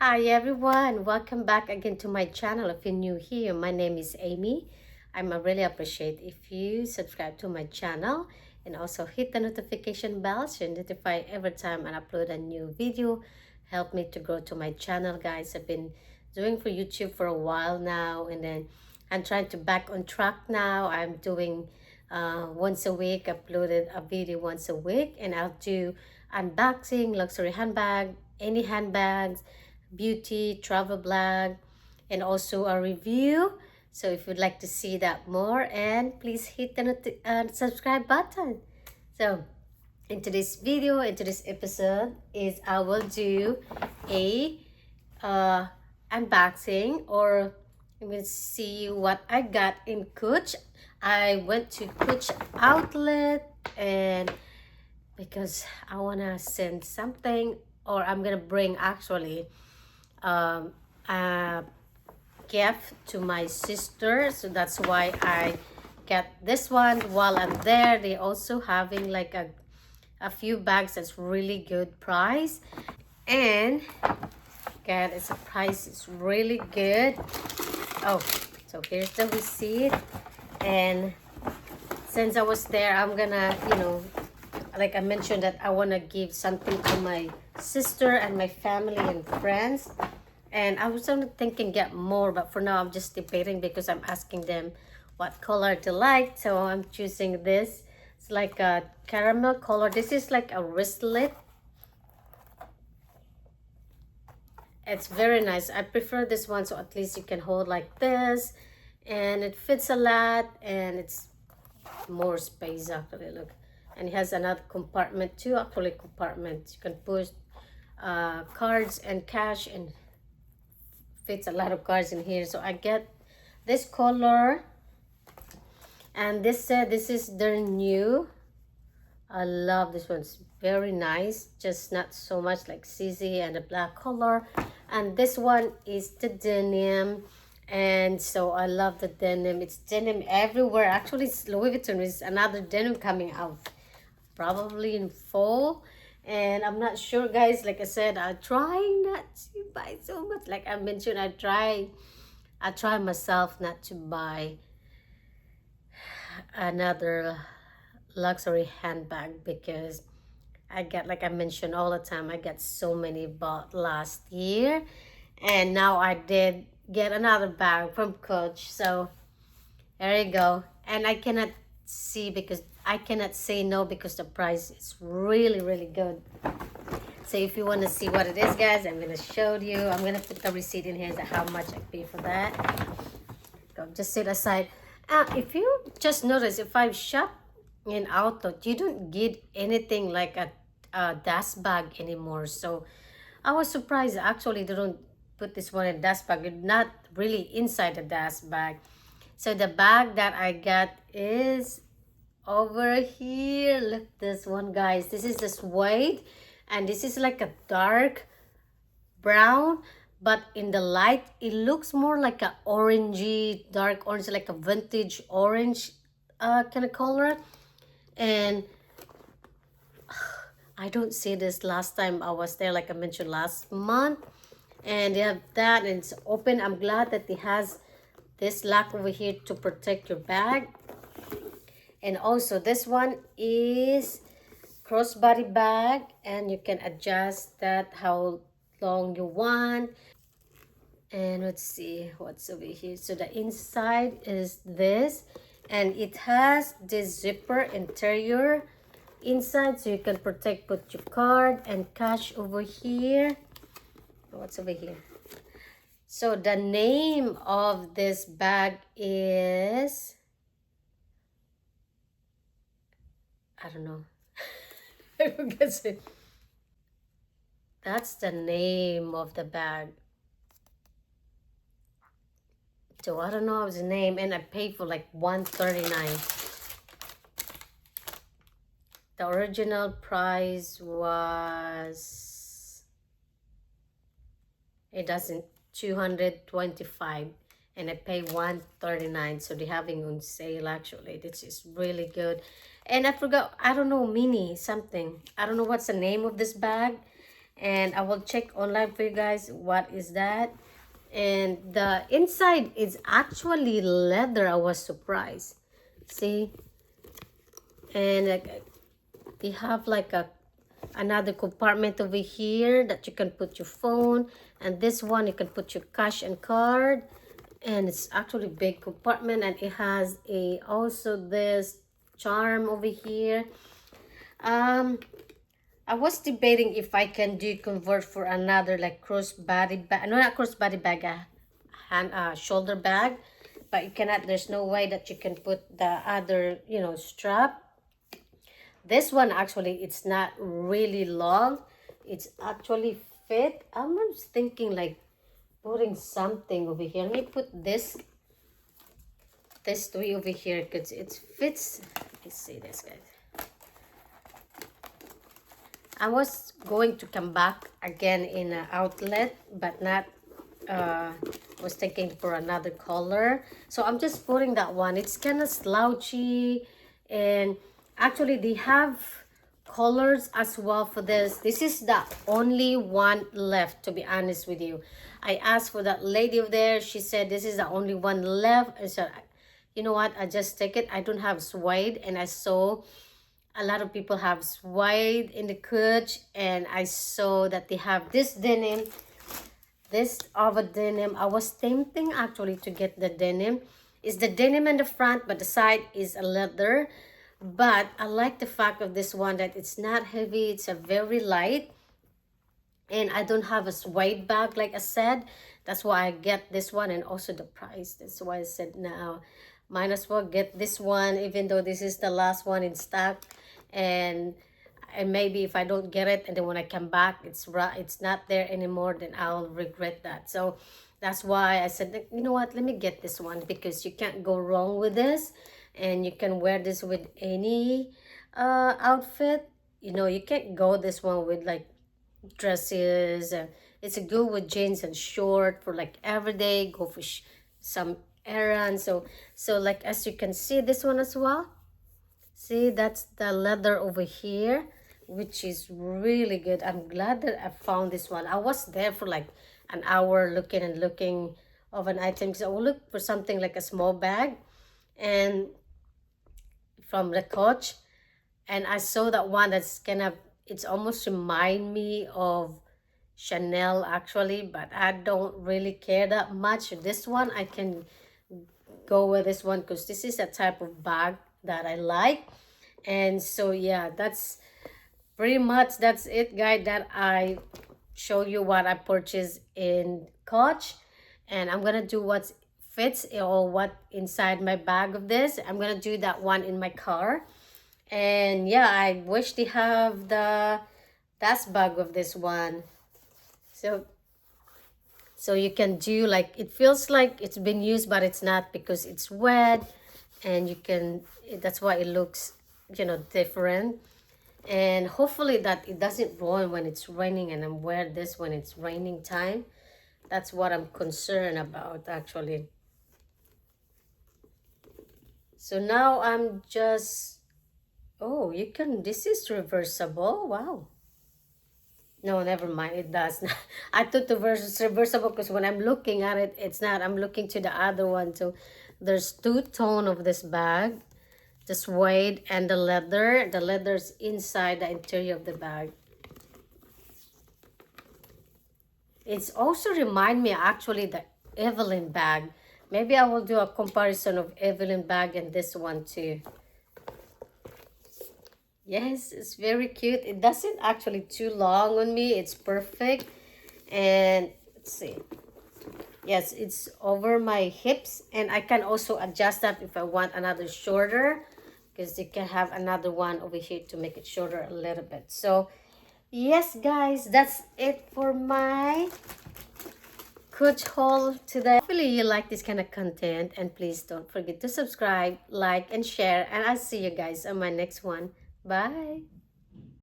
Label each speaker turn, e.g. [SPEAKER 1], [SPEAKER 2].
[SPEAKER 1] Hi everyone, welcome back again to my channel. If you're new here, my name is Amy. Really appreciate if you subscribe to my channel and also hit the notification bell so you're notified every time I upload a new video. Help me to grow to my channel, guys. I've been doing for YouTube for a while now, and then I'm trying to back on track now. I'm doing once a week, uploaded a video once a week, and I'll do unboxing, luxury handbag, any handbags, beauty, travel blog, and also a review. So if you'd like to see that more, and please hit the subscribe button. So in today's video, in today's episode, is I will do a uh, unboxing, or I'm gonna see what I got in Coach. I went to Coach outlet and because I wanna send something, or I'm gonna bring actually a gift to my sister, so that's why I got this one. While I'm there, they also having like a few bags that's really good price, and God, it's a price, it's really good. Oh, so here's the receipt. And since I was there, I'm gonna, like I mentioned, that I want to give something to my sister and my family and friends. And I was only thinking get more, but for now I'm just debating because I'm asking them what color they like. So I'm choosing this. It's like a caramel color. This is like a wristlet. It's very nice. I prefer this one, so at least you can hold like this, and it fits a lot, and it's more space actually. Look, and it has another compartment, two actually compartments. You can put cards and cash, and fits a lot of cards in here. So I get this color, and this said this is their new. I love this one. It's very nice, just not so much like CZ and the black color. And this one is the denim, and so I love the denim. It's denim everywhere. Actually, it's Louis Vuitton is another denim coming out probably in fall, and I'm not sure, guys. Like I said, I'm trying not to buy so much. Like I mentioned, I try myself not to buy another luxury handbag because I get, like I mentioned all the time, I got so many bought last year, and now I did get another bag from Coach. So there you go. And I cannot say no because the price is really, really good. So if you want to see what it is, guys, I'm gonna show you. I'm gonna put the receipt in here, so how much I pay for that. Go, just sit aside. If you just notice, if I shop in outlet, you don't get anything like a dust bag anymore. So I was surprised actually they don't put this one in dust bag. It's not really inside the dust bag. So the bag that I got is over here. Look, this one, guys. This is the suede, and this is like a dark brown, but in the light it looks more like a orangey, dark orange, like a vintage orange kind of color. And I don't see this last time I was there, like I mentioned last month. And they have that, and it's open. I'm glad that it has this lock over here to protect your bag. And also this one is crossbody bag, and you can adjust that how long you want. And let's see what's over here. So the inside is this, and it has this zipper interior inside, so you can protect, put your card and cash over here. What's over here? So the name of this bag is, I don't know. I forget it. That's the name of the bag. So I don't know his name, and I paid for like $139. The original price was, it doesn't, 225, and I paid 139. So they're having on sale actually. This is really good. And I forgot, I don't know, mini something. I don't know what's the name of this bag. and I will check online for you guys what is that. And the inside is actually leather. I was surprised. See, and they have like another compartment over here that you can put your phone, and this one you can put your cash and card. And it's actually big compartment, and it has a also this charm over here. I was debating if I can do convert for another like crossbody bag. No, not crossbody bag, shoulder bag. But you cannot, there's no way that you can put the other, strap. This one actually, it's not really long. It's actually fit. I'm just thinking like putting something over here. Let me put this way over here because it fits. Let's see this, guys. I was going to come back again in an outlet, but not, was thinking for another color. So I'm just putting that one. It's kind of slouchy, and actually they have colors as well for this. This is the only one left, to be honest with you. I asked for that lady over there. She said this is the only one left. I said, you know what, I just take it. I don't have suede, and I saw a lot of people have suede in the couch, and I saw that they have this denim, this other denim. I was tempting actually to get the denim. It's the denim in the front, but the side is a leather. But I like the fact of this one that it's not heavy. It's a very light, and I don't have a suede bag like I said. That's why I get this one, and also the price. That's why I said now might as well get this one, even though this is the last one in stock. And maybe if I don't get it, and then when I come back it's not there anymore, then I'll regret that. So that's why I said, you know what, let me get this one, because you can't go wrong with this, and you can wear this with any outfit. You can't go this one with like dresses, and it's a good with jeans and short for like everyday, go for some errands. So like, as you can see, this one as well. See, that's the leather over here, which is really good. I'm glad that I found this one. I was there for like an hour looking of an item, because I will look for something like a small bag and from the Coach, and I saw that one that's it's almost remind me of Chanel actually, but I don't really care that much. This one I can go with this one because this is a type of bag that I like. And so yeah, that's pretty much, that's it, guys, that I show you what I purchased in Coach. And I'm gonna do what fits or what inside my bag of this. I'm gonna do that one in my car. And yeah, I wish they have the dust bag of this one. So you can do like, it feels like it's been used, but it's not, because it's wet, and you can, that's why it looks, different. And hopefully that it doesn't ruin when it's raining, and I'm wear this when it's raining time. That's what I'm concerned about actually. So now I'm just, oh, this is reversible. Wow. No, never mind. It does not. I thought the verse is reversible because when I'm looking at it, it's not. I'm looking to the other one. So there's two-tone of this bag, the suede and the leather. The leather's inside the interior of the bag. It's also remind me actually the Evelyn bag. Maybe I will do a comparison of Evelyn bag and this one too. Yes, it's very cute. It doesn't actually too long on me. It's perfect. And let's see. Yes, it's over my hips, and I can also adjust that if I want another shorter, because you can have another one over here to make it shorter a little bit. So yes, guys, that's it for my Coach haul today. Hopefully you like this kind of content, and please don't forget to subscribe, like, and share, and I'll see you guys on my next one. Bye.